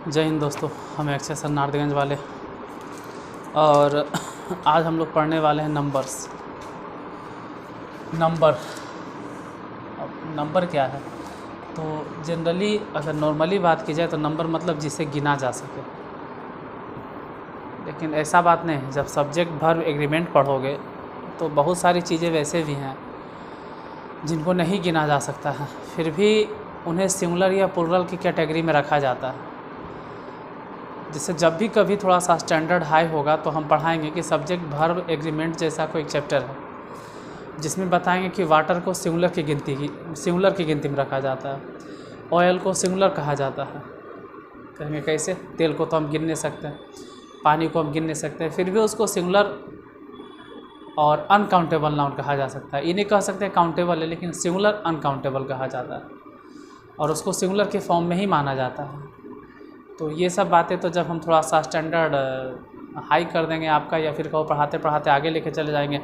जय हिंद दोस्तों, हम अक्षय सर नारदगंज वाले। और आज हम लोग पढ़ने वाले हैं नंबर्स। अब नंबर क्या है? तो जनरली अगर नॉर्मली बात की जाए तो नंबर मतलब जिसे गिना जा सके, लेकिन ऐसा बात नहीं है। जब सब्जेक्ट वर्ब एग्रीमेंट पढ़ोगे तो बहुत सारी चीज़ें वैसे भी हैं जिनको नहीं गिना जा सकता है, फिर भी उन्हें सिंगुलर या प्लूरल की कैटेगरी में रखा जाता है। जिससे जब भी कभी थोड़ा सा स्टैंडर्ड हाई होगा तो हम पढ़ाएंगे कि सब्जेक्ट वर्ब एग्रीमेंट जैसा कोई चैप्टर है जिसमें बताएंगे कि वाटर को सिंगुलर की गिनती में रखा जाता है, ऑयल को सिंगुलर कहा जाता है। कहेंगे कैसे? तेल को तो हम गिन नहीं सकते, पानी को हम गिन नहीं सकते, फिर भी उसको सिंगुलर और अनकाउंटेबल नाउन कहा जा सकता है। ये नहीं कह सकते काउंटेबल है, लेकिन सिंगुलर अनकाउंटेबल कहा जाता है और उसको सिंगुलर के फॉर्म में ही माना जाता है। तो ये सब बातें तो जब हम थोड़ा सा स्टैंडर्ड हाई कर देंगे आपका, या फिर कहो पढ़ाते पढ़ाते आगे लेके चले जाएंगे,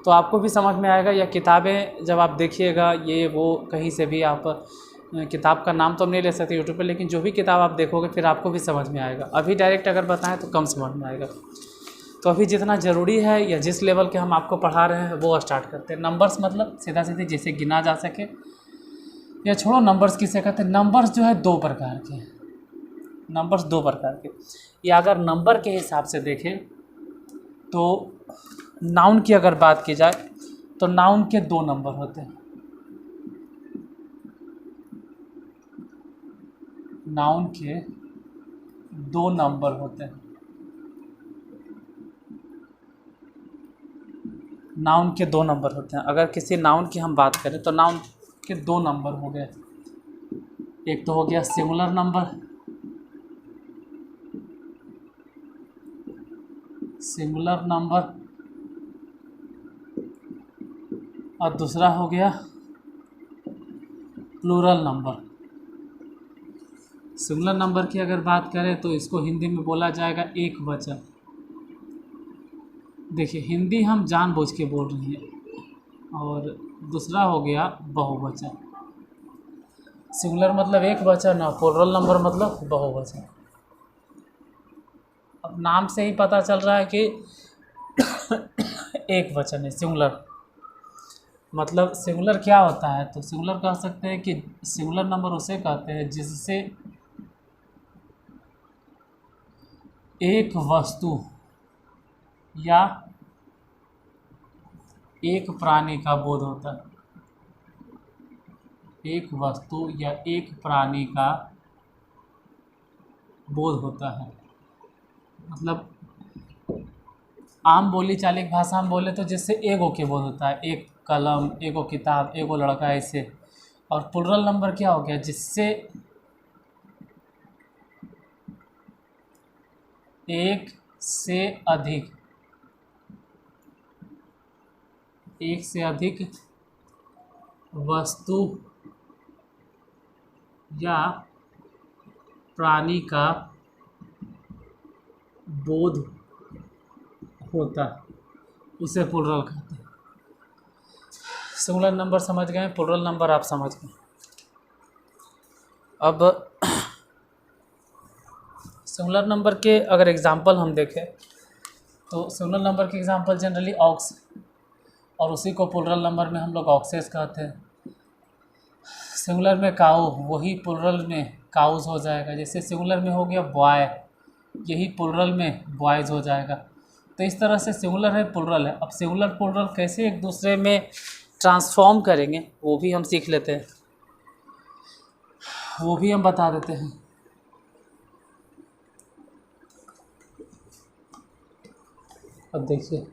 तो आपको भी समझ में आएगा। या किताबें जब आप देखिएगा, ये वो कहीं से भी आप किताब का नाम तो नहीं ले सकते यूट्यूब पे, लेकिन जो भी किताब आप देखोगे फिर आपको भी समझ में आएगा। अभी डायरेक्ट अगर बताएं तो कम समझ में आएगा। तो अभी जितना ज़रूरी है या जिस लेवल के हम आपको पढ़ा रहे हैं वो स्टार्ट करते हैं। नंबर्स मतलब सीधा सीधे जिसे गिना जा सके, या छोड़ो नंबर्स किसे कहते हैं। नंबर्स जो है दो प्रकार के हैं। नंबर्स दो प्रकार के, या अगर नंबर के हिसाब से देखें तो नाउन की अगर बात की जाए तो नाउन के दो नंबर होते हैं। नाउन के दो नंबर होते हैं। नाउन के दो नंबर होते हैं। अगर किसी नाउन की हम बात करें तो नाउन के दो नंबर हो गए। एक तो हो गया सिंगुलर नंबर, और दूसरा हो गया प्लूरल नंबर। सिंगुलर नंबर की अगर बात करें तो इसको हिंदी में बोला जाएगा एक वचन। देखिए, हिंदी हम जानबूझ के बोल रहे हैं। और दूसरा हो गया बहुवचन। सिंगुलर मतलब एक वचन और प्लूरल नंबर मतलब बहुवचन। अब नाम से ही पता चल रहा है कि एक वचन है सिंगुलर। मतलब सिंगुलर क्या होता है? तो सिंगुलर कह सकते हैं कि सिंगुलर नंबर उसे कहते हैं जिससे एक वस्तु या एक प्राणी का बोध होता है। एक वस्तु या एक प्राणी का बोध होता है। मतलब आम बोली चालिक भाषा में बोले तो जिससे एगो के बोध होता है, एक कलम, एगो किताब, एगो लड़का, ऐसे। और प्लूरल नंबर क्या हो गया? जिससे एक से अधिक वस्तु या प्राणी का बोध होता, उसे प्लूरल कहते हैं। सिंगुलर नंबर समझ गए, प्लूरल नंबर आप समझ गए। अब सिंगुलर नंबर के अगर एग्जांपल हम देखें तो सिंगुलर नंबर के एग्जांपल जनरली ऑक्स, और उसी को प्लूरल नंबर में हम लोग ऑक्सेस कहते हैं। सिंगुलर में काऊ, वही प्लूरल में काउज हो जाएगा। जैसे सिंगुलर में हो गया बॉय, यही प्लूरल में बॉयज़ हो जाएगा। तो इस तरह से सिंगुलर है, प्लूरल है। अब सिंगुलर प्लूरल कैसे एक दूसरे में ट्रांसफॉर्म करेंगे वो भी हम सीख लेते हैं, वो भी हम बता देते हैं। अब देखिए,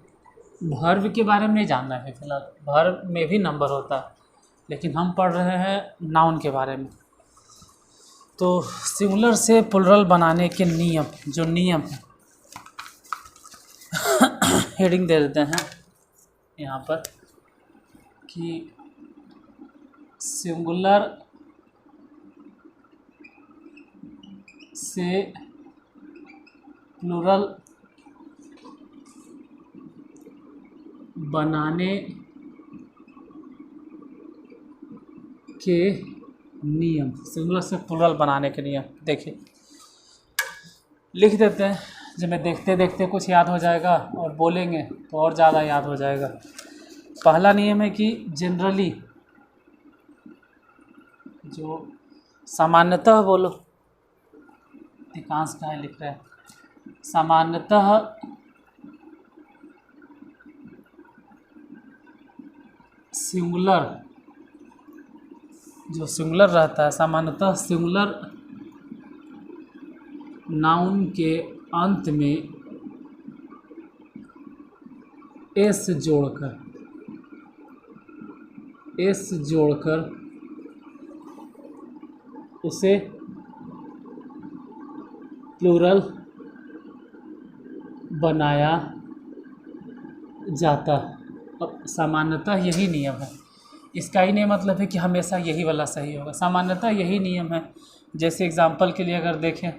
वर्ब के बारे में नहीं जानना है फिलहाल। वर्ब में भी नंबर होता है, लेकिन हम पढ़ रहे हैं नाउन के बारे में। तो सिंगुलर से प्लूरल बनाने के नियम, जो नियम है, हेडिंग दे देते हैं यहाँ पर कि सिंगुलर से प्लूरल बनाने के नियम, सिंगुलर से प्लूरल बनाने के नियम। देखिए लिख देते हैं, जब मैं देखते देखते कुछ याद हो जाएगा और बोलेंगे तो और ज़्यादा याद हो जाएगा। पहला नियम है कि जनरली, जो सामान्यतः, बोलो अधिकांश का है लिख रहे हैं, सामान्यतः सिंगुलर, जो सिंगुलर रहता है, सामान्यतः सिंगुलर नाउन के अंत में एस जोड़कर उसे प्लूरल बनाया जाता है। अब सामान्यतः यही नियम है, इसका ही नहीं मतलब है कि हमेशा यही वाला सही होगा, सामान्यतः यही नियम है। जैसे एग्जांपल के लिए अगर देखें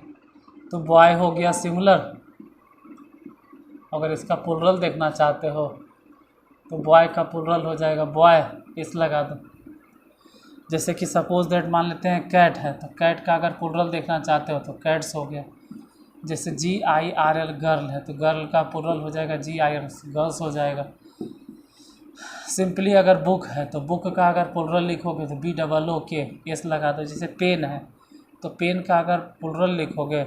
तो बॉय हो गया सिंगुलर, अगर इसका प्लूरल देखना चाहते हो तो बॉय का प्लूरल हो जाएगा बॉय, इस लगा दो। जैसे कि सपोज दैट मान लेते हैं कैट है, तो कैट का अगर प्लूरल देखना चाहते हो तो कैट्स हो गया। जैसे GIRL गर्ल है, तो गर्ल का प्लूरल हो जाएगा GIR, गर्ल्स हो जाएगा। सिंपली अगर बुक है तो बुक का अगर प्लूरल लिखोगे तो BOOK, एस लगा दो। जैसे पेन है तो पेन का अगर प्लूरल लिखोगे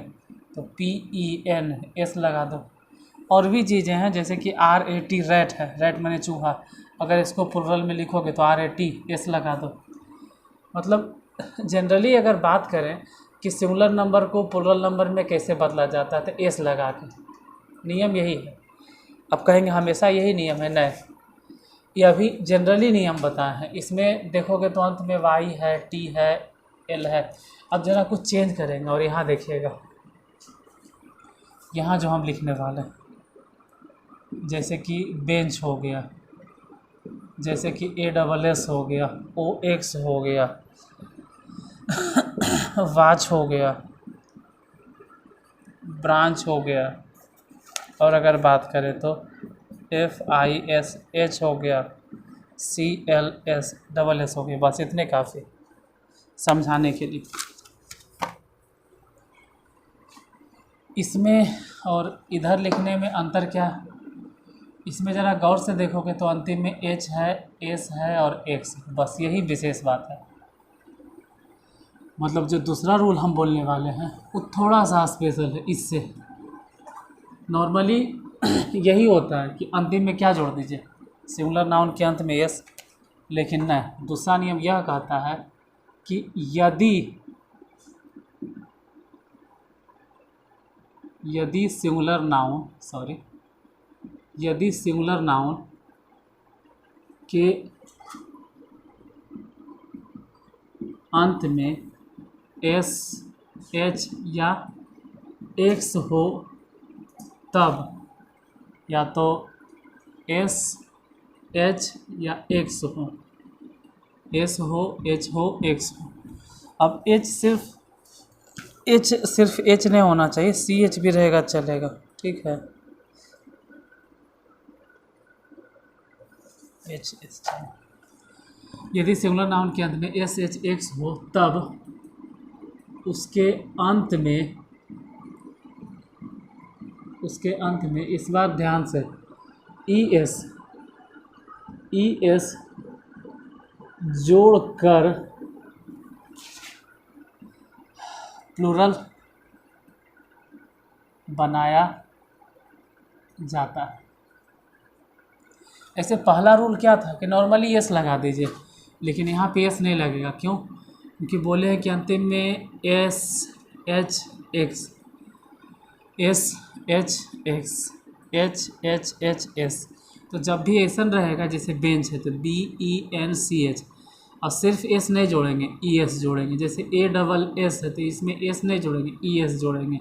तो PEN, एस लगा दो। और भी चीज़ें हैं, जैसे कि RAT रैट है, रैट माने चूहा, अगर इसको प्लूरल में लिखोगे तो RAT, एस लगा दो। मतलब जनरली अगर बात करें कि सिंगुलर नंबर को प्लूरल नंबर में कैसे बदला जाता है, तो एस लगा के, नियम यही है। अब कहेंगे हमेशा यही नियम है, नहीं, ये अभी जनरली नियम बताए हैं। इसमें देखोगे तो अंत में Y है, T है, L है। अब ज़रा कुछ चेंज करेंगे और यहाँ देखिएगा, यहाँ जो हम लिखने वाले हैं, जैसे कि बेंच हो गया, जैसे कि ASS हो गया, OX हो गया, वाच हो गया, ब्रांच हो गया, और अगर बात करें तो FISH हो गया, CLSSS हो गया। बस इतने काफ़ी समझाने के लिए। इसमें और इधर लिखने में अंतर क्या है, इसमें ज़रा गौर से देखोगे तो अंतिम में H है, S है और X, बस यही विशेष बात है। मतलब जो दूसरा रूल हम बोलने वाले हैं वो थोड़ा सा स्पेशल है इससे। नॉर्मली यही होता है कि अंतिम में क्या जोड़ दीजिए, सिंगुलर नाउन के अंत में एस, लेकिन नहीं, दूसरा नियम यह कहता है कि यदि सिंगुलर नाउन के अंत में एस, एच या एक्स हो, तब या तो एस, एच या एक्स हो, एस हो, एच हो, एक्स हो। अब सिर्फ एच नहीं होना चाहिए, CH भी रहेगा चलेगा, ठीक है, एच एस। यदि सिंगुलर नाउन के अंत में एस, एच, एक्स हो, तब उसके अंत में इस बार ध्यान से ES जोड़कर प्लूरल बनाया जाता है। ऐसे पहला रूल क्या था कि नॉर्मली एस लगा दीजिए, लेकिन यहाँ पे एस नहीं लगेगा। क्यों? क्योंकि बोले हैं कि अंतिम में S, H, x, S, H, x, H, H, H, S. तो जब भी ऐसा रहेगा, जैसे बेंच है तो BENCH, और सिर्फ एस नहीं जोड़ेंगे, ES जोड़ेंगे। जैसे ASS है तो इसमें एस नहीं जोड़ेंगे, ES जोड़ेंगे।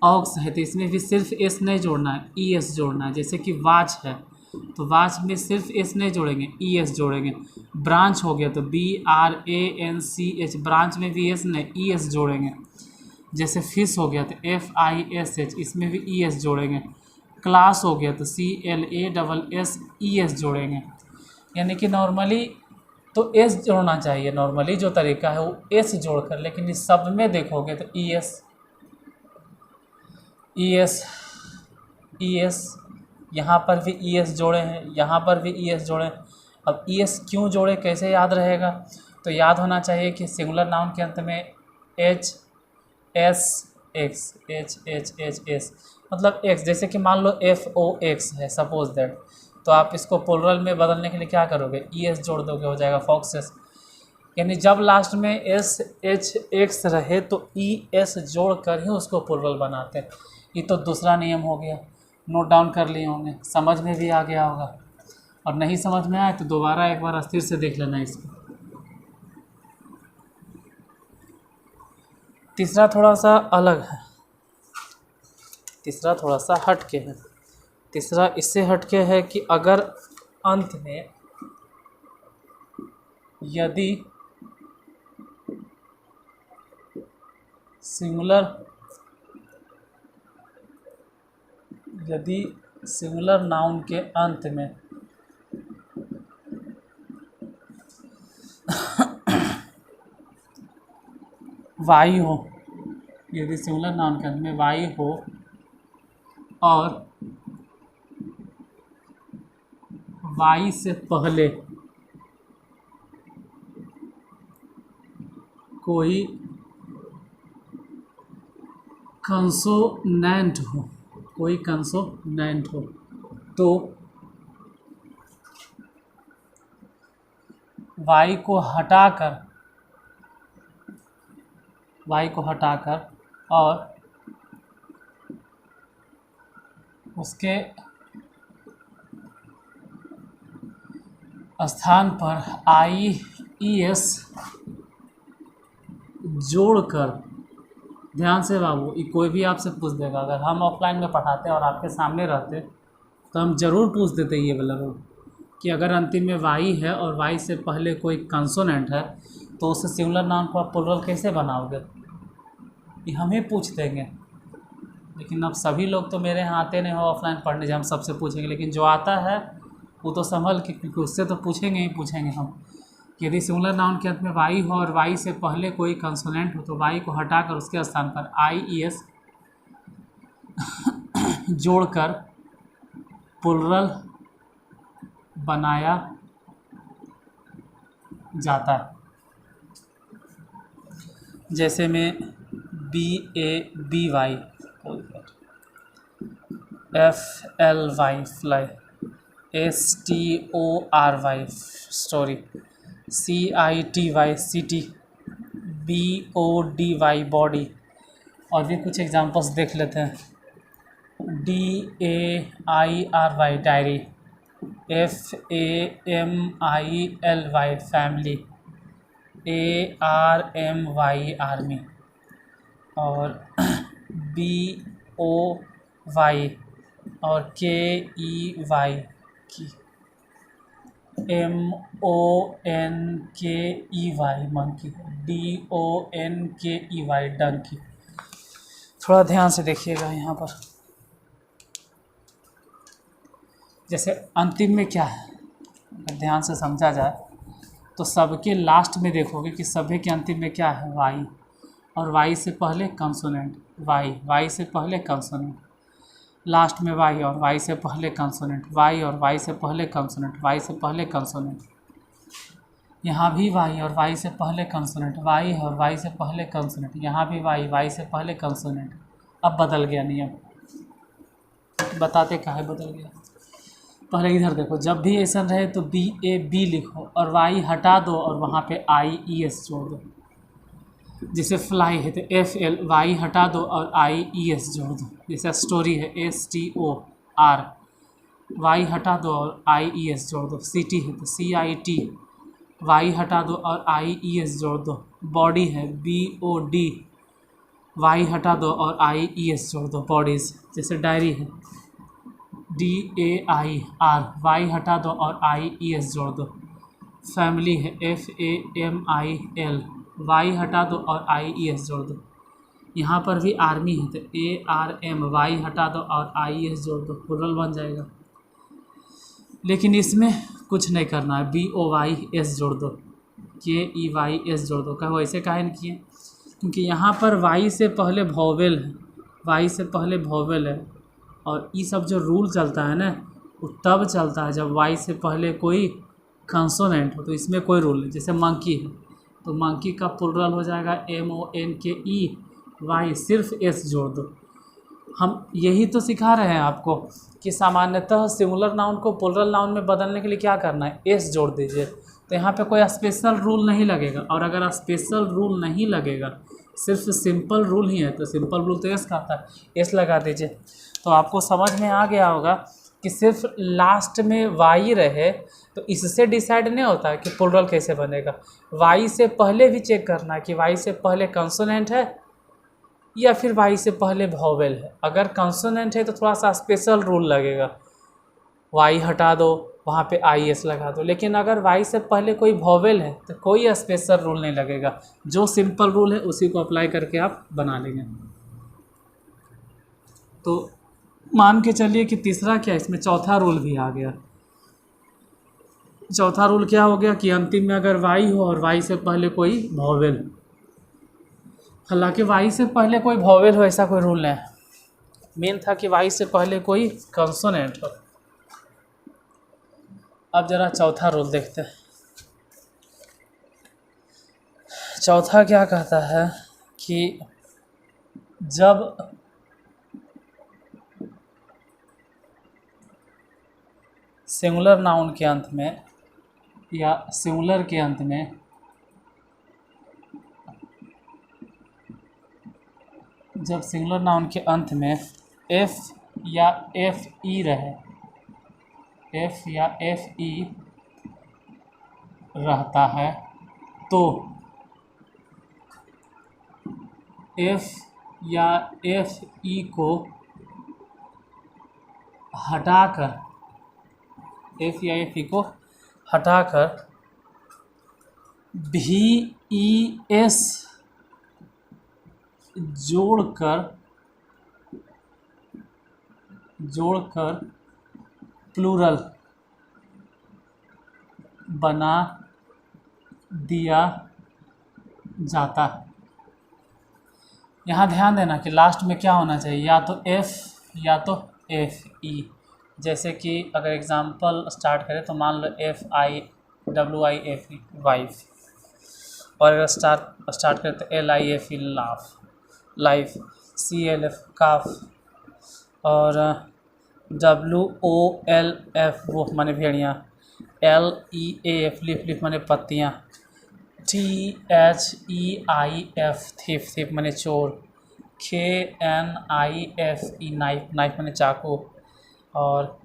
ऑक्स है तो इसमें भी सिर्फ एस नहीं जोड़ना है, ES जोड़ना है। जैसे कि वाच है तो वाच में सिर्फ एस नहीं जोड़ेंगे, ES जोड़ेंगे। ब्रांच हो गया तो BRANCH, ब्रांच में भी एस नहीं, ES जोड़ेंगे। जैसे फिश हो गया तो FISH, इसमें भी ES जोड़ेंगे। क्लास हो गया तो CLASSES जोड़ेंगे, यानी कि नॉर्मली तो एस जोड़ना चाहिए, नॉर्मली जो तरीका है वो एस जोड़कर, लेकिन इस शब्द में देखोगे तो ES यहाँ पर भी ES जोड़े हैं, यहाँ पर भी ES जोड़े हैं। अब ES क्यों जोड़े, कैसे याद रहेगा, तो याद होना चाहिए कि सिंगुलर नाउन के अंत में HSX मतलब X, जैसे कि मान लो FOX है सपोज दैट, तो आप इसको प्लुरल में बदलने के लिए क्या करोगे, ES जोड़ दोगे, हो जाएगा फॉक्सेस। यानी जब लास्ट में SHX रहे तो ES जोड़ कर ही उसको प्लुरल बनाते हैं। ये तो दूसरा नियम हो गया, नोट डाउन कर लिए होंगे, समझ में भी आ गया होगा, और नहीं समझ में आए तो दोबारा एक बार अस्थिर से देख लेना इसको। तीसरा थोड़ा सा अलग है, तीसरा थोड़ा सा हटके है। तीसरा इससे हटके है कि अगर अंत में यदि सिंगुलर नाउन के अंत में वाई हो, यदि सिंगुलर नाउन के अंत में वाई हो और वाई से पहले कोई कंसोनेंट हो, तो वाई को हटाकर और उसके स्थान पर IES जोड़कर, ध्यान से बाबू, ये कोई भी आपसे पूछ देगा, अगर हम ऑफलाइन में पढ़ाते और आपके सामने रहते तो हम ज़रूर पूछ देते ये वाला रूल कि अगर अंतिम में वाई है और वाई से पहले कोई कंसोनेंट है तो उससे सिंगुलर नाउन को आप प्लुरल कैसे बनाओगे, ये हम ही पूछ देंगे। लेकिन अब सभी लोग तो मेरे यहाँ आते नहीं हो ऑफलाइन पढ़ने जब हम सबसे पूछेंगे, लेकिन जो आता है वो तो संभल के, क्योंकि उससे तो पूछेंगे ही पूछेंगे हम। यदि सिंगुलर नाउन के अंत में वाई हो और वाई से पहले कोई कंसोनेंट हो तो वाई को हटाकर उसके स्थान पर IES जोड़कर प्लुरल बनाया जाता है। जैसे में BABY, FLY fly, STORY story, CITY city, BODY body. और भी कुछ एग्जांपल्स देख लेते हैं। DAIRY diary, FAMILY family, ARMY army, और BOY और KEY की, MONKEY मंकी, DONKEY डंकी। थोड़ा ध्यान से देखिएगा यहाँ पर, जैसे अंतिम में क्या है अगर ध्यान से समझा जाए तो सबके लास्ट में देखोगे कि सभी के अंतिम में क्या है, वाई, और वाई से पहले कंसोनेंट, वाई से पहले कंसोनेंट, लास्ट में वाई और वाई से पहले कंसोनेंट, वाई और वाई से पहले कंसोनेंट, वाई से पहले कंसोनेंट। यहाँ भी वाई और वाई से पहले कंसोनेंट, वाई और वाई से पहले कंसोनेंट, यहाँ भी वाई से पहले कंसोनेंट। अब बदल गया नियम, बताते काहे बदल गया। पहले इधर देखो, जब भी ऐसा रहे तो BAB लिखो और वाई हटा दो और वहाँ पे IES जोड़ दो। जैसे फ्लाई है तो FL, वाई हटा दो और IES जोड़ दो। जैसे स्टोरी है STOR, वाई हटा दो और IES जोड़ दो। सिटी है तो CIT, वाई हटा दो और IES जोड़ दो। बॉडी है BOD, वाई हटा दो और IES जोड़ दो, बॉडीज़। जैसे डायरी है DAIR, वाई हटा दो और IES जोड़ दो। फैमिली है FAMIL, वाई हटा दो और IES जोड़ दो। यहाँ पर भी आर्मी है तो ARM, वाई हटा दो और IS जोड़ दो, प्लूरल बन जाएगा। लेकिन इसमें कुछ नहीं करना है, BOYS जोड़ दो, KEYS जोड़ दो। कहो ऐसे काहे नहीं किए? क्योंकि यहाँ पर वाई से पहले वोवेल है, वाई से पहले वोवेल है, और ये सब जो रूल चलता है ना वो तब चलता है जब वाई से पहले कोई कंसोनेंट हो। तो इसमें कोई रूल नहीं। जैसे मंकी है तो मंकी का प्लूरल हो जाएगा MONKEY, सिर्फ S जोड़ दो। हम यही तो सिखा रहे हैं आपको कि सामान्यतः सिंगुलर नाउन को प्लूरल नाउन में बदलने के लिए क्या करना है, S जोड़ दीजिए। तो यहाँ पे कोई स्पेशल रूल नहीं लगेगा, और अगर स्पेशल रूल नहीं लगेगा, सिर्फ सिंपल रूल ही है, तो सिंपल रूल तो S का आता है, S लगा दीजिए। तो आपको समझ में आ गया होगा कि सिर्फ लास्ट में वाई रहे तो इससे डिसाइड नहीं होता कि प्लूरल कैसे बनेगा। वाई से पहले भी चेक करना है कि वाई से पहले कंसोनेंट है या फिर वाई से पहले वोवेल है। अगर कंसोनेंट है तो थोड़ा सा स्पेशल रूल लगेगा, वाई हटा दो, वहाँ पे IS लगा दो। लेकिन अगर वाई से पहले कोई वोवेल है तो कोई स्पेशल रूल नहीं लगेगा, जो सिंपल रूल है उसी को अप्लाई करके आप बना लेंगे। तो मान के चलिए कि तीसरा क्या, इसमें चौथा रूल भी आ गया। चौथा रूल क्या हो गया कि अंतिम में अगर वाई हो और वाई से पहले कोई वोवेल, हालांकि वाई से पहले कोई वोवेल हो ऐसा कोई रूल नहीं है, मेन था कि वाई से पहले कोई कंसोनेंट हो। अब जरा चौथा रूल देखते हैं। चौथा क्या कहता है कि जब सिंगुलर नाउन के अंत में या सिंगुलर के अंत में जब सिंगुलर नाउन के अंत में F या FE रहे, F या FE रहता है तो F या FE को हटाकर, F या FE को हटाकर VES जोड़कर प्लूरल बना दिया जाता है। यहाँ ध्यान देना कि लास्ट में क्या होना चाहिए, या तो F या तो FE। जैसे कि अगर एग्जांपल स्टार्ट करें तो मान लो FIWIFE, वाइफ, और अगर स्टार्ट करें तो LIFE, लाफ, लाइफ, CLF, काफ, और WOLF, वो माने भेड़िया, LEAF, लिफ, लिफ माने पत्तियाँ, THEIF, थीफ, थीफ माने चोर, KNIFE, नाइफ, नाइफ माने चाकू, और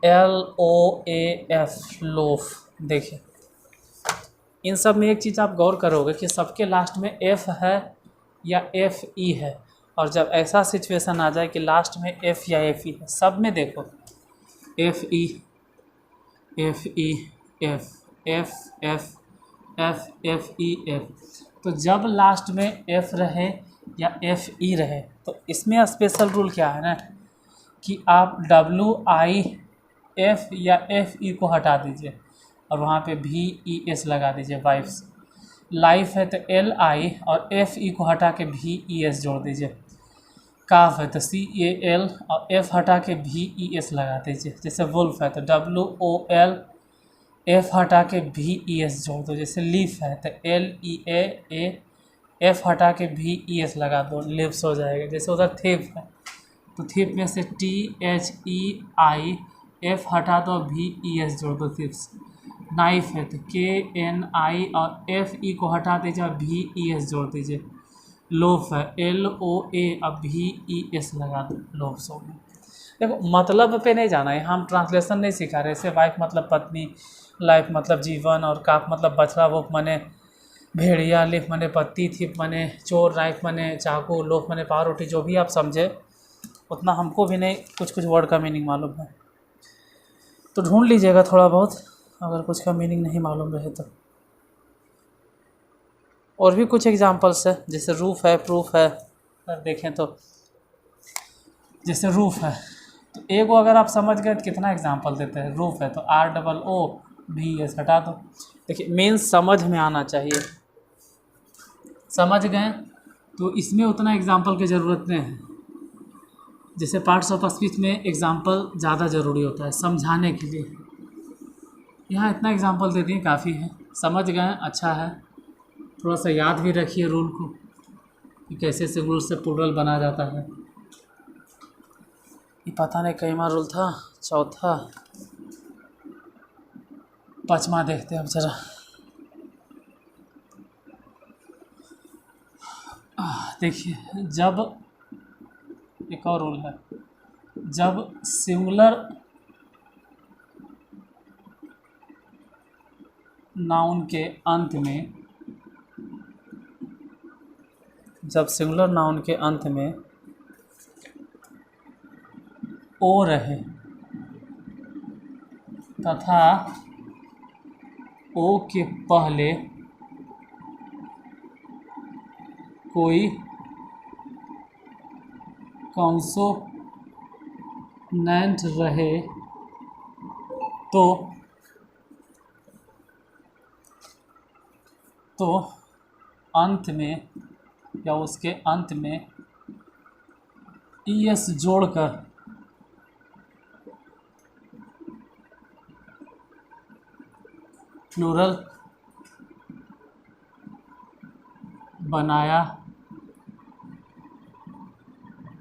LOAF, लोफ। देखिए इन सब में एक चीज़ आप गौर करोगे कि सबके लास्ट में F है या FE है, और जब ऐसा सिचुएशन आ जाए कि लास्ट में F या FE है, सब में देखो FE, FE, F, F, F, F, FE, F। तो जब लास्ट में F रहे या FE रहे तो इसमें स्पेशल रूल क्या है ना कि आप WIF या FE को हटा दीजिए और वहाँ पे VES लगा दीजिए, वाइफ्स। लाइफ है तो LI और FE को हटा के VES जोड़ दीजिए। काफ है तो CAL और F हटा के VES लगा दीजिए। जैसे वुल्फ है तो WOL, F हटा के VES जोड़ दो। जैसे लीफ है तो LEA, F हटा के VES लगा दो, लिप्स हो जाएगा। जैसे उधर थीफ है तो थीफ में से THEI, F हटा दो, VES जोड़ दो, थीफ्स। नाइफ है तो KNI और FE को हटा दीजिए और VES जोड़ दीजिए। लोफ है LOA और VES लगा दो, लोफ्स हो गए। देखो मतलब पे नहीं जाना है, हम ट्रांसलेशन नहीं सिखा रहे। जैसे वाइफ मतलब पत्नी, लाइफ मतलब जीवन, और काफ मतलब बछड़ा, वुल्फ माने भेड़िया, लिफ माने पत्ती, थिप माने चोर, नाइफ माने चाकू, लोफ माने पावरोटी। जो भी आप समझे उतना हमको भी नहीं कुछ कुछ वर्ड का मीनिंग मालूम है, तो ढूंढ लीजिएगा थोड़ा बहुत अगर कुछ का मीनिंग नहीं मालूम रहे तो। और भी कुछ एग्जांपल्स है जैसे रूफ है, प्रूफ है, अगर देखें तो जैसे रूफ है, तो ए को अगर आप समझ गए तो कितना एग्जांपल देते हैं। रूफ है तो ROOF हटा दो। देखिए मीन्स समझ में आना चाहिए, समझ गए तो इसमें उतना एग्जांपल की ज़रूरत नहीं है। जैसे पार्ट्स ऑफ स्पीच में एग्जांपल ज़्यादा ज़रूरी होता है समझाने के लिए, यहाँ इतना एग्जांपल दे दिए काफ़ी है। समझ गए, अच्छा है। थोड़ा सा याद भी रखिए रूल को कि कैसे सिंगुलर से प्लूरल बना जाता है। ये पता नहीं कईवां रूल था, चौथा पाँचवा देखते हैं अब जरा। देखिए जब एक और रूल है, जब सिंगुलर नाउन के अंत में, जब सिंगुलर नाउन के अंत में ओ रहे तथा ओ के पहले कोई कॉन्सोनेंट रहे तो अंत में या उसके अंत में ES जोड़कर प्लूरल बनाया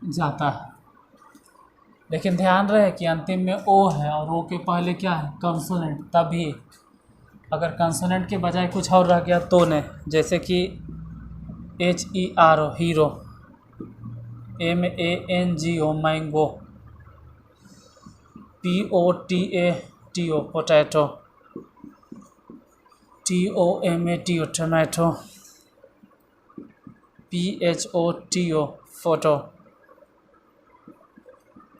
जाता है। लेकिन ध्यान रहे कि अंतिम में ओ है और ओ के पहले क्या है, कंसोनेंट। तभी अगर कंसोनेंट के बजाय कुछ और रह गया तो नहीं, जैसे कि HERO hero, MANGO mango, POTATO potato, TOMATO tomato, PHOTO photo,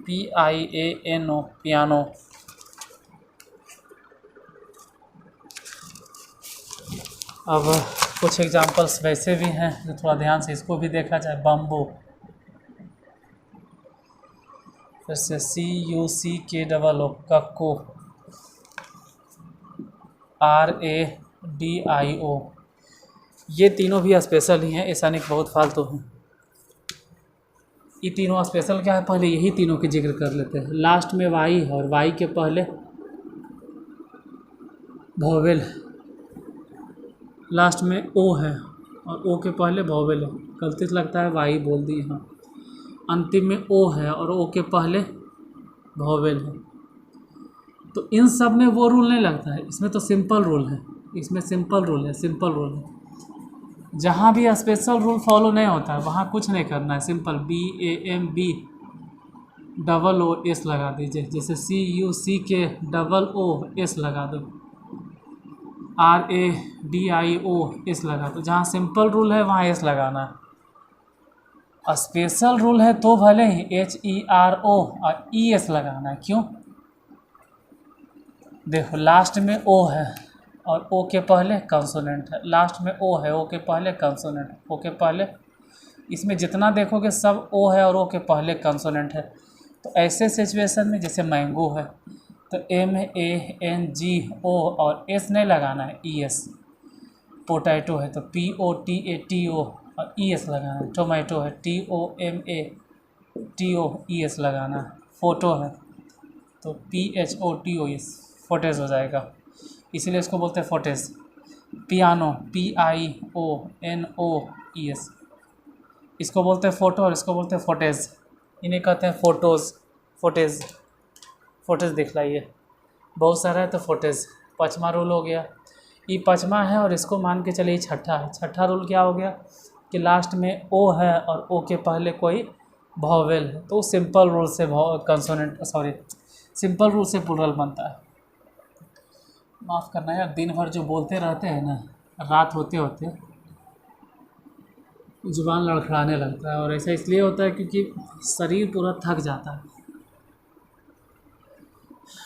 PIANO piano. अब कुछ एग्जांपल्स वैसे भी हैं जो थोड़ा ध्यान से इसको भी देखा जाए। बम्बू, फिर से CUCKO कक्को, RADIO। ये तीनों भी स्पेशल ही हैं, ऐसा नहीं बहुत फालतू हैं। ये तीनों स्पेशल क्या है, पहले यही तीनों के जिक्र कर लेते हैं। लास्ट में वाई है और वाई के पहले वोवेल, लास्ट में ओ है और ओ के पहले वोवेल है। गलती से लगता है वाई बोल दी यहाँ। अंतिम में ओ है और ओ के पहले वोवेल है। तो इन सब में वो रूल नहीं लगता है, इसमें तो सिंपल रूल है। इसमें सिंपल रूल है, सिंपल रूल है। जहाँ भी स्पेशल रूल फॉलो नहीं होता है वहाँ कुछ नहीं करना है, सिंपल BAMBOOS लगा दीजिए। जैसे CUCKOOS लगा दो, RADIOS लगा दो। जहाँ सिंपल रूल है वहाँ एस लगाना है। स्पेशल रूल है तो भले ही HERO और ES लगाना है। क्यों? देखो लास्ट में ओ है और ओ के पहले कंसोनेंट है। लास्ट में ओ है, ओ के पहले कंसोनेंट, ओ के पहले, इसमें जितना देखोगे सब ओ है और ओ के पहले कंसोनेंट है। तो ऐसे सिचुएशन में जैसे मैंगो है तो MANGO और एस नहीं लगाना है, ES। पोटैटो है तो POTATO और ES लगाना है। टोमेटो है TOMATOES लगाना है। फोटो है तो PHOTOS, फोटेज हो जाएगा, इसीलिए इसको बोलते हैं फोटेज। पियानो PIONOES, इसको बोलते हैं फोटो और इसको बोलते हैं फोटेज। इन्हें कहते हैं फोटोज़, फोटेज। फोटेज दिखलाइए, बहुत सारा है तो फोटेज। पाँचवा रूल हो गया, ये पाँचवा है और इसको मान के चलिए छठा है। छठा रूल क्या हो गया कि लास्ट में ओ है और ओ के पहले कोई वोवेल है तो सिंपल रूल से सिंपल रूल से प्लूरल बनता है। माफ़ करना यार, दिन भर जो बोलते रहते हैं ना, रात होते होते जुबान लड़खड़ाने लगता है। और ऐसा इसलिए होता है क्योंकि शरीर पूरा थक जाता है।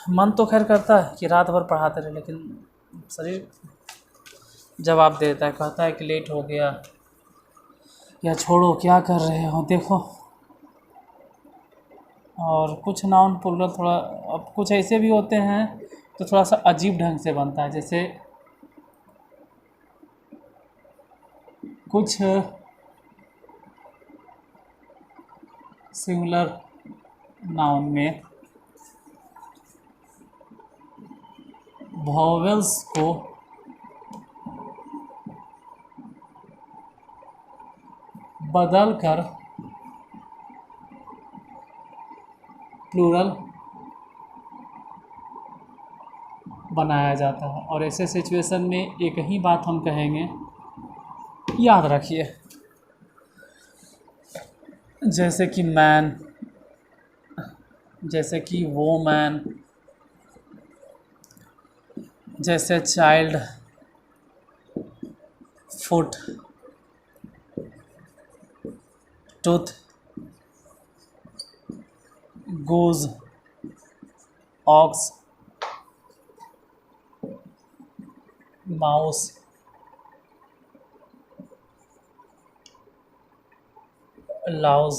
मन तो खैर करता है कि रात भर पढ़ाते रहे, लेकिन शरीर जवाब देता है, कहता है कि लेट हो गया। या छोड़ो क्या कर रहे हो देखो। और कुछ नाउन प्लूरल थोड़ा, अब कुछ ऐसे भी होते हैं तो थोड़ा सा अजीब ढंग से बनता है, जैसे कुछ सिंगुलर नाउन में वॉवेल्स को बदल कर प्लूरल बनाया जाता है। और ऐसे सिचुएशन में एक ही बात हम कहेंगे, याद रखिए, जैसे कि मैन, जैसे कि वोमैन, जैसे child, foot, tooth, goose, ox, mouse, louse.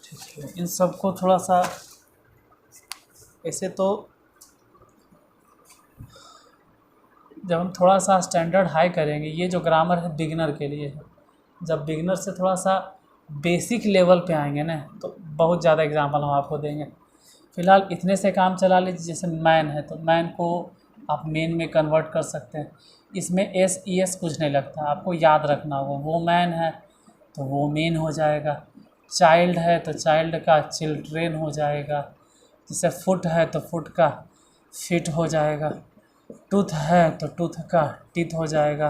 ठीक है, इन सबको थोड़ा सा ऐसे तो जब हम थोड़ा सा स्टैंडर्ड हाई करेंगे, ये जो ग्रामर है बिगिनर के लिए है। जब बिगिनर से थोड़ा सा बेसिक लेवल पे आएंगे ना, तो बहुत ज़्यादा एग्जांपल हम आपको देंगे। फ़िलहाल इतने से काम चला लीजिए। जैसे मैन है तो मैन को आप मेन में कन्वर्ट कर सकते हैं। इसमें एस ई एस कुछ नहीं लगता, आपको याद रखना होगा। वो मैन है तो वो मेन हो जाएगा। चाइल्ड है तो चाइल्ड का चिल्ड्रेन हो जाएगा। जैसे फुट है तो फुट का फिट हो जाएगा। टूथ है तो टूथ का टीथ हो जाएगा।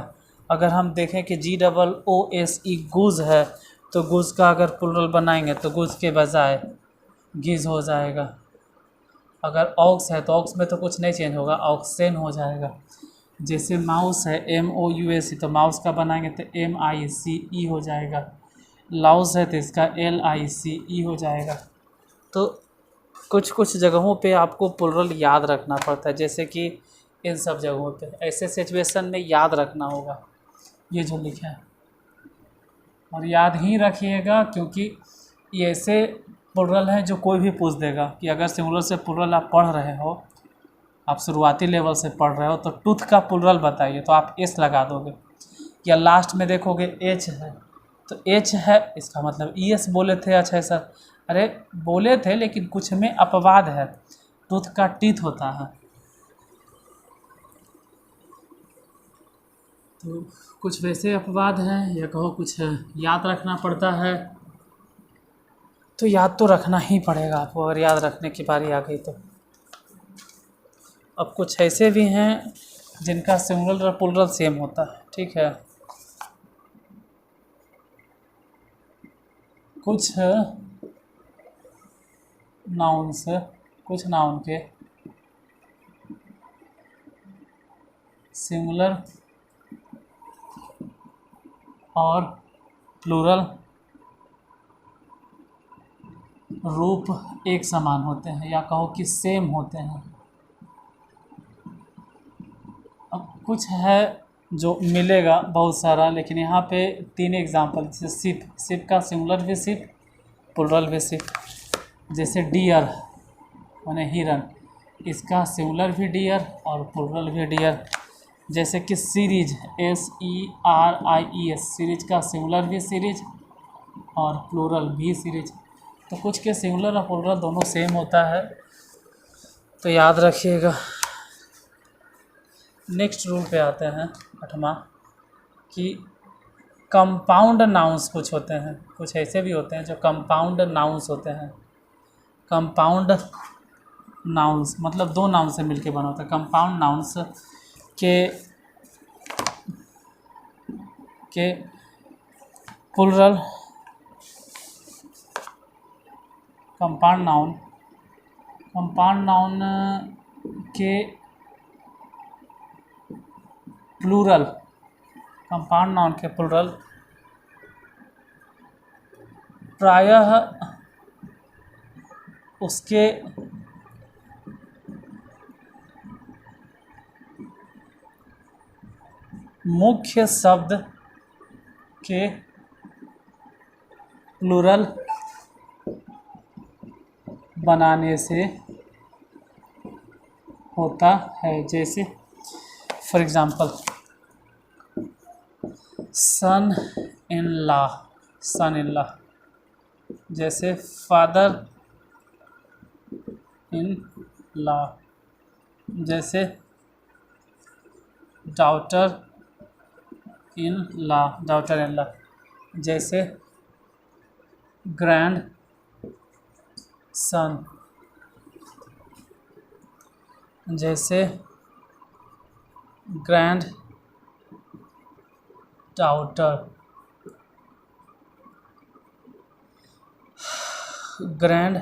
अगर हम देखें कि GOOSE गूज़ है तो गूज़ का अगर प्लूरल बनाएंगे तो गूज़ के बजाय गीज़ हो जाएगा। अगर ऑक्स है तो ऑक्स में तो कुछ नहीं चेंज होगा, ऑक्सेन हो जाएगा। जैसे माउस है MOUSE तो माउस का बनाएंगे तो MICE हो जाएगा। लाउस है तो इसका LICE हो जाएगा। तो कुछ कुछ जगहों पे आपको प्लूरल याद रखना पड़ता है, जैसे कि इन सब जगहों पे ऐसे सिचुएशन में याद रखना होगा ये जो लिखा है। और याद ही रखिएगा, क्योंकि ये ऐसे प्लूरल हैं जो कोई भी पूछ देगा कि अगर सिंगुलर से प्लूरल आप पढ़ रहे हो, आप शुरुआती लेवल से पढ़ रहे हो, तो टूथ का प्लूरल बताइए तो आप एस लगा दोगे। या लास्ट में देखोगे एच है तो एच है, इसका मतलब ES बोले थे। अच्छा सर, अरे बोले थे लेकिन कुछ में अपवाद है, टूथ का टीथ होता है। तो कुछ वैसे अपवाद हैं, या कहो कुछ याद रखना पड़ता है। तो याद तो रखना ही पड़ेगा आपको, अगर याद रखने की बारी आ गई तो। अब कुछ ऐसे भी हैं जिनका सिंगुलर और प्लूरल सेम होता है, ठीक है। कुछ नाउन्स, कुछ नाउन के सिंगुलर और प्लूरल रूप एक समान होते हैं, या कहो कि सेम होते हैं। अब कुछ है जो मिलेगा बहुत सारा, लेकिन यहाँ पे 3 एग्जांपल, जैसे सिप, सिप का सिंगुलर भी सिप, प्लूरल भी सिप। जैसे डियर माने हिरन, इसका सिंगुलर भी डियर और प्लूरल भी डियर। जैसे कि सीरीज, SERIES, सीरीज का सिंगुलर भी सीरीज और प्लूरल भी सीरीज। तो कुछ के सिंगुलर और प्लूरल दोनों सेम होता है, तो याद रखिएगा। नेक्स्ट रूल पे आते हैं 8वां, कि कंपाउंड नाउंस कुछ होते हैं, कुछ ऐसे भी होते हैं जो कंपाउंड नाउंस होते हैं। कंपाउंड नाउंस मतलब 2 नाउन से मिलके बना होता है। कंपाउंड नाउंस के प्लूरल, कंपाउंड नाउन के प्लूरल, कंपाउंड नाउन के प्लूरल प्रायः उसके मुख्य शब्द के प्लूरल बनाने से होता है। जैसे for example son in law, son in law. जैसे फादर इन लॉ, जैसे daughter in law, daughter in law. जैसे ग्रैंड सन, जैसे granddaughter, grand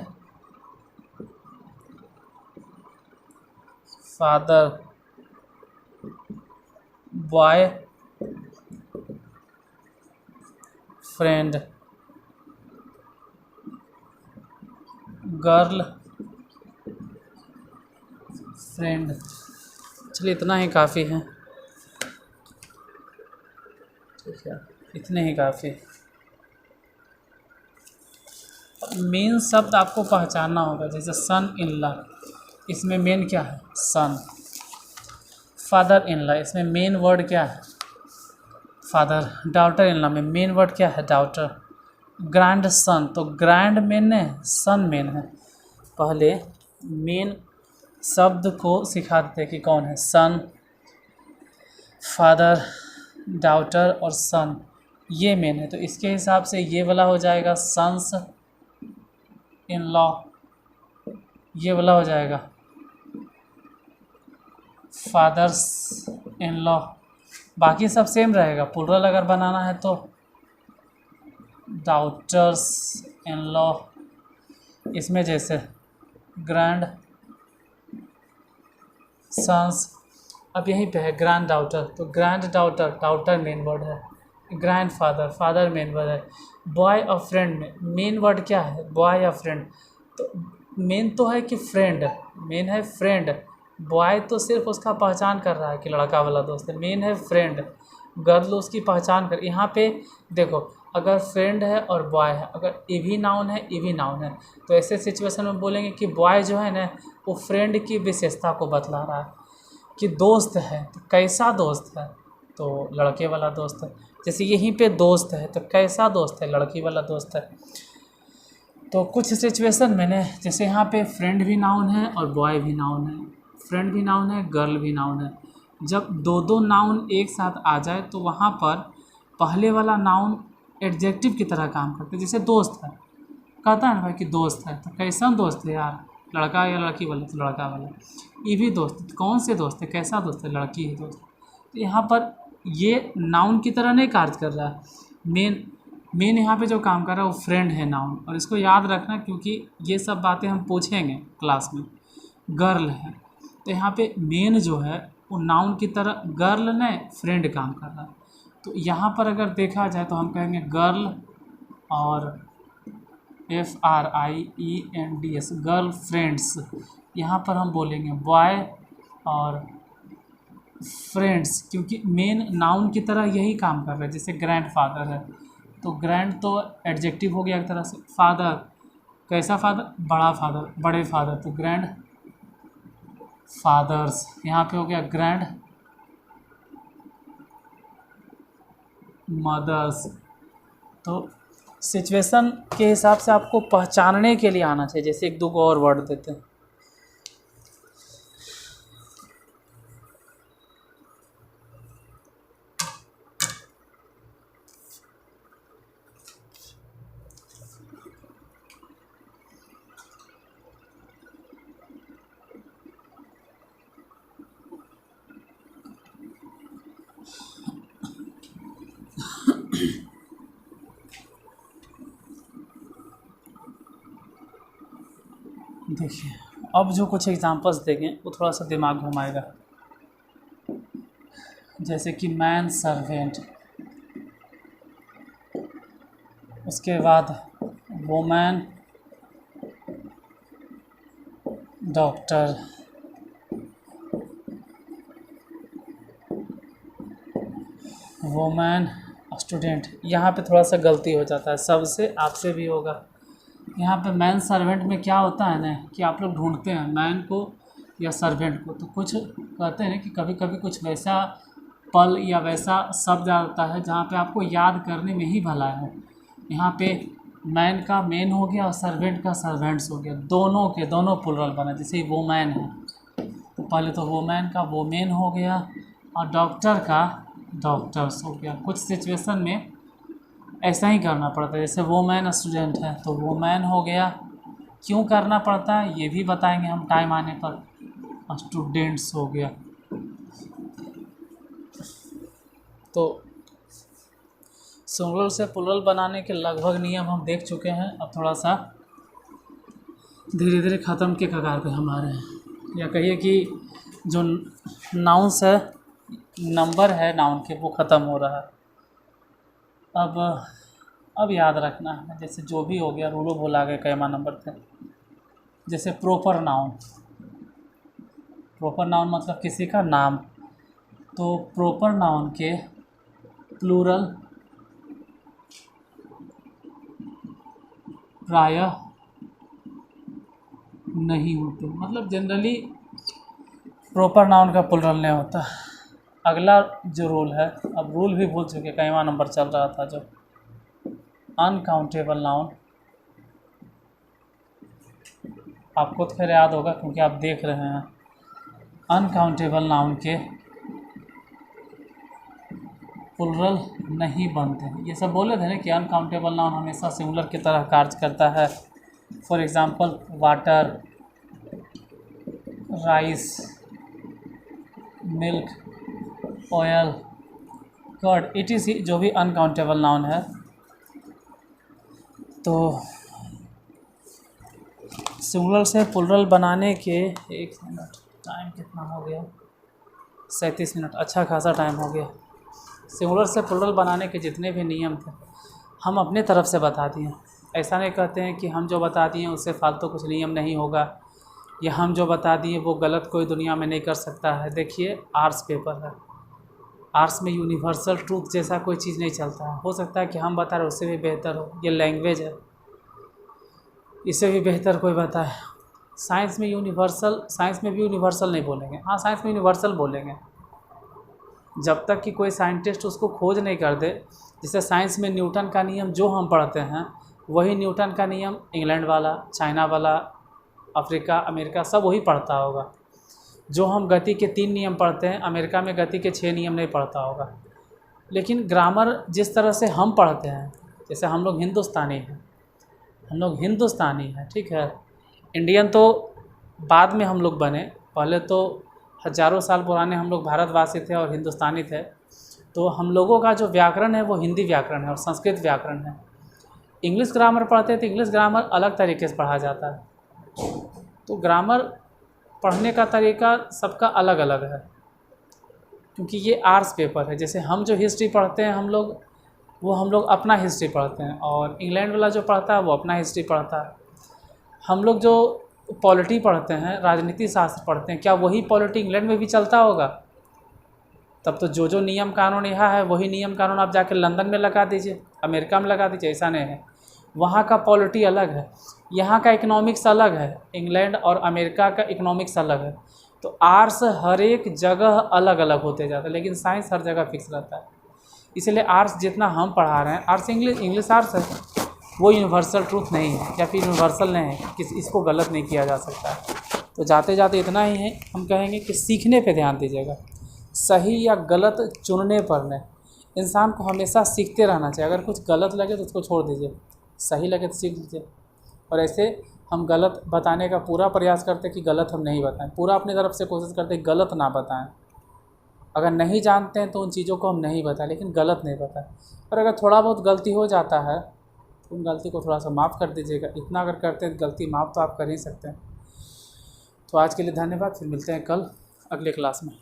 father, boyfriend, girlfriend. चलिए इतना ही काफ़ी है, ठीक है, इतने ही काफ़ी। मेन शब्द आपको पहचानना होगा। जैसे सन इन लॉ, इसमें मेन क्या है? सन। फादर इन लॉ, इसमें मेन वर्ड क्या है? फादर। डॉटर इन लॉ में मेन वर्ड क्या है? डॉटर। ग्रैंड सन, तो ग्रैंड मेन है, सन मेन है। पहले मेन शब्द को सिखा देते कि कौन है। सन, फादर, डॉटर और सन, ये मेन है। तो इसके हिसाब से ये वाला हो जाएगा सन्स इन लॉ, ये वाला हो जाएगा फादर्स इन लॉ। बाकी सब सेम रहेगा। प्लूरल अगर बनाना है तो डॉटर्स इन लॉ। इसमें जैसे ग्रैंड सन्स, अब यहीं पे है ग्रैंड डॉटर, तो granddaughter, daughter main word है। Grandfather, father main word है। बॉय और फ्रेंड में मेन वर्ड क्या है? बॉय या फ्रेंड। तो मेन तो है कि फ्रेंड, मेन है फ्रेंड। बॉय तो सिर्फ उसका पहचान कर रहा है कि लड़का वाला दोस्त है। मेन है फ्रेंड, गर्ल उसकी पहचान कर। यहाँ पे देखो, अगर फ्रेंड है और बॉय है, अगर ए भी नाउन है, ए भी नाउन है, तो ऐसे सिचुएशन में बोलेंगे कि बॉय जो है ना, वो फ्रेंड की विशेषता को बतला रहा है कि दोस्त है। तो कैसा दोस्त है? तो लड़के वाला दोस्त है। जैसे यहीं पे दोस्त है, तो कैसा दोस्त है? लड़की वाला दोस्त है। तो कुछ सिचुएशन में ने, जैसे यहाँ पे फ्रेंड भी नाउन है और बॉय भी नाउन है, फ्रेंड भी नाउन है, गर्ल भी नाउन है। जब दो दो नाउन एक साथ आ जाए तो वहाँ पर पहले वाला नाउन एडजेक्टिव की तरह काम करते हैं। जैसे दोस्त है, कहता है ना भाई कि दोस्त है, तो कैसा दोस्त है यार? लड़का या लड़की वाला? तो लड़का वाला। ये भी दोस्त, तो कौन से दोस्त है? कैसा दोस्त है? लड़की है दोस्त। तो यहाँ पर ये नाउन की तरह नहीं कार्य कर रहा है। मेन यहाँ पे जो काम कर रहा है वो फ्रेंड है, नाउन। और इसको याद रखना क्योंकि ये सब बातें हम पूछेंगे क्लास में। गर्ल है, तो यहाँ पे मेन जो है वो नाउन की तरह गर्ल ने फ्रेंड काम कर रहा है। तो यहाँ पर अगर देखा जाए तो हम कहेंगे गर्ल और FRIENDS, गर्ल फ्रेंड्स। यहाँ पर हम बोलेंगे बॉय और फ्रेंड्स, क्योंकि मेन नाउन की तरह यही काम कर रहा है। जैसे ग्रैंड फादर है, तो ग्रैंड तो एडजेक्टिव हो गया एक तरह से। फादर, कैसा फादर? बड़ा फादर, बड़े फादर, तो ग्रैंड फादर्स। यहाँ पे हो गया ग्रैंड मदर्स। तो सिचुएशन के हिसाब से आपको पहचानने के लिए आना चाहिए। जैसे एक दो और वर्ड देते हैं। देखिए, अब जो कुछ एग्जांपल्स देंगे वो थोड़ा सा दिमाग घुमाएगा। जैसे कि मैन सर्वेंट, उसके बाद वुमेन डॉक्टर, वोमेन स्टूडेंट, यहाँ पे थोड़ा सा गलती हो जाता है, सबसे आपसे भी होगा। यहाँ पे मैन सर्वेंट में क्या होता है ना कि आप लोग ढूंढते हैं मैन को या सर्वेंट को, तो कुछ कहते हैं कि कभी कभी कुछ वैसा पल या वैसा शब्द आता है जहाँ पे आपको याद करने में ही भला है। यहाँ पे मैन का मेन हो गया और सर्वेंट का सर्वेंट्स हो गया, दोनों के दोनों प्लुरल बना। जैसे वो मैन है तो पहले तो वो मैन का वो मेन हो गया और डॉक्टर का डॉक्टर्स हो गया। कुछ सिचुएशन में ऐसा ही करना पड़ता है, जैसे वो मैन स्टूडेंट है तो वो मैन हो गया। क्यों करना पड़ता है ये भी बताएंगे हम टाइम आने पर। स्टूडेंट्स हो गया। तो सिंगुलर से प्लुरल बनाने के लगभग नियम हम देख चुके हैं। अब थोड़ा सा धीरे धीरे ख़त्म के कगार पे हम आ रहे हैं, या कहिए कि जो नाउन्स है, नंबर है नाउन के, वो ख़त्म हो रहा है। अब याद रखना है, जैसे जो भी हो गया रूलो बोला गया कैमा नंबर थे। जैसे प्रॉपर नाउन, प्रॉपर नाउन मतलब किसी का नाम, तो प्रॉपर नाउन के प्लूरल प्रायः नहीं होते, मतलब जनरली प्रॉपर नाउन का प्लूरल नहीं होता। अगला जो रूल है, अब रूल भी भूल चुके, कैमा नंबर चल रहा था जो अनकाउंटेबल नाउन, आपको तो खैर याद होगा क्योंकि आप देख रहे हैं। अनकाउंटेबल नाउन के प्लुरल नहीं बनते हैं। ये सब बोले थे ना कि अनकाउंटेबल नाउन हमेशा सिंगुलर की तरह कार्य करता है। For example water, rice, milk, oil, curd, etc जो भी अनकाउंटेबल नाउन है। तो सिंगुलर से प्लुरल बनाने के, एक मिनट, टाइम कितना हो गया, 37 मिनट, अच्छा खासा टाइम हो गया। सिंगुलर से प्लुरल बनाने के जितने भी नियम थे हम अपने तरफ से बता दिए। ऐसा नहीं कहते हैं कि हम जो बता दिए उससे फालतू कुछ नियम नहीं होगा, या हम जो बता दिए वो गलत कोई दुनिया में नहीं कर सकता है। देखिए आर्ट्स पेपर है, आर्ट्स में यूनिवर्सल ट्रूथ जैसा कोई चीज़ नहीं चलता है। हो सकता है कि हम बता रहे उससे भी बेहतर हो। ये लैंग्वेज है, इससे भी बेहतर कोई बताए। साइंस में यूनिवर्सल, साइंस में भी यूनिवर्सल नहीं बोलेंगे, हाँ साइंस में यूनिवर्सल बोलेंगे जब तक कि कोई साइंटिस्ट उसको खोज नहीं कर दे। जैसे साइंस में न्यूटन का नियम जो हम पढ़ते हैं वही न्यूटन का नियम इंग्लैंड वाला, चाइना वाला, अफ्रीका, अमेरिका सब वही पढ़ता होगा। जो हम गति के 3 नियम पढ़ते हैं अमेरिका में गति के 6 नियम नहीं पढ़ता होगा। लेकिन ग्रामर जिस तरह से हम पढ़ते हैं, जैसे हम लोग हिंदुस्तानी हैं, ठीक है। इंडियन तो बाद में हम लोग बने, पहले तो हज़ारों साल पुराने हम लोग भारतवासी थे और हिंदुस्तानी थे। तो हम लोगों का जो व्याकरण है वो हिंदी व्याकरण है और संस्कृत व्याकरण है। इंग्लिश ग्रामर पढ़ते हैं तो इंग्लिश ग्रामर अलग तरीके से पढ़ा जाता है। तो ग्रामर पढ़ने का तरीका सबका अलग अलग है, क्योंकि ये आर्ट्स पेपर है। जैसे हम जो हिस्ट्री पढ़ते हैं हम लोग अपना हिस्ट्री पढ़ते हैं, और इंग्लैंड वाला जो पढ़ता है वो अपना हिस्ट्री पढ़ता है। हम लोग जो पॉलिटी पढ़ते हैं, राजनीति शास्त्र पढ़ते हैं, क्या वही पॉलिटी इंग्लैंड में भी चलता होगा? तब तो जो नियम कानून यहाँ है वही नियम कानून आप जाकर लंदन में लगा दीजिए, अमेरिका में लगा दीजिए। ऐसा नहीं है, वहाँ का पॉलिटी अलग है, यहाँ का इकोनॉमिक्स अलग है, इंग्लैंड और अमेरिका का इकोनॉमिक्स अलग है। तो आर्ट्स हर एक जगह अलग अलग होते जाता है, लेकिन साइंस हर जगह फिक्स रहता है। इसलिए आर्ट्स जितना हम पढ़ा रहे हैं, आर्ट्स इंग्लिश आर्ट्स है, वो यूनिवर्सल ट्रूथ नहीं है या फिर यूनिवर्सल नहीं है कि इसको गलत नहीं किया जा सकता है। तो जाते जाते इतना ही है, हम कहेंगे कि सीखने पे ध्यान दीजिएगा, सही या गलत चुनने पर नहीं। इंसान को हमेशा सीखते रहना चाहिए। अगर कुछ गलत लगे तो उसको छोड़ दीजिए, सही लगे तो सीख लीजिए। और ऐसे हम गलत बताने का पूरा प्रयास करते कि गलत हम नहीं बताएं, पूरा अपनी तरफ से कोशिश करते गलत ना बताएं। अगर नहीं जानते हैं तो उन चीज़ों को हम नहीं बताएं, लेकिन गलत नहीं बताएं। और अगर थोड़ा बहुत गलती हो जाता है तो उन गलती को थोड़ा सा माफ़ कर दीजिएगा। इतना अगर करते हैं गलती माफ़ तो आप कर ही सकते हैं। तो आज के लिए धन्यवाद, फिर मिलते हैं कल अगले क्लास में।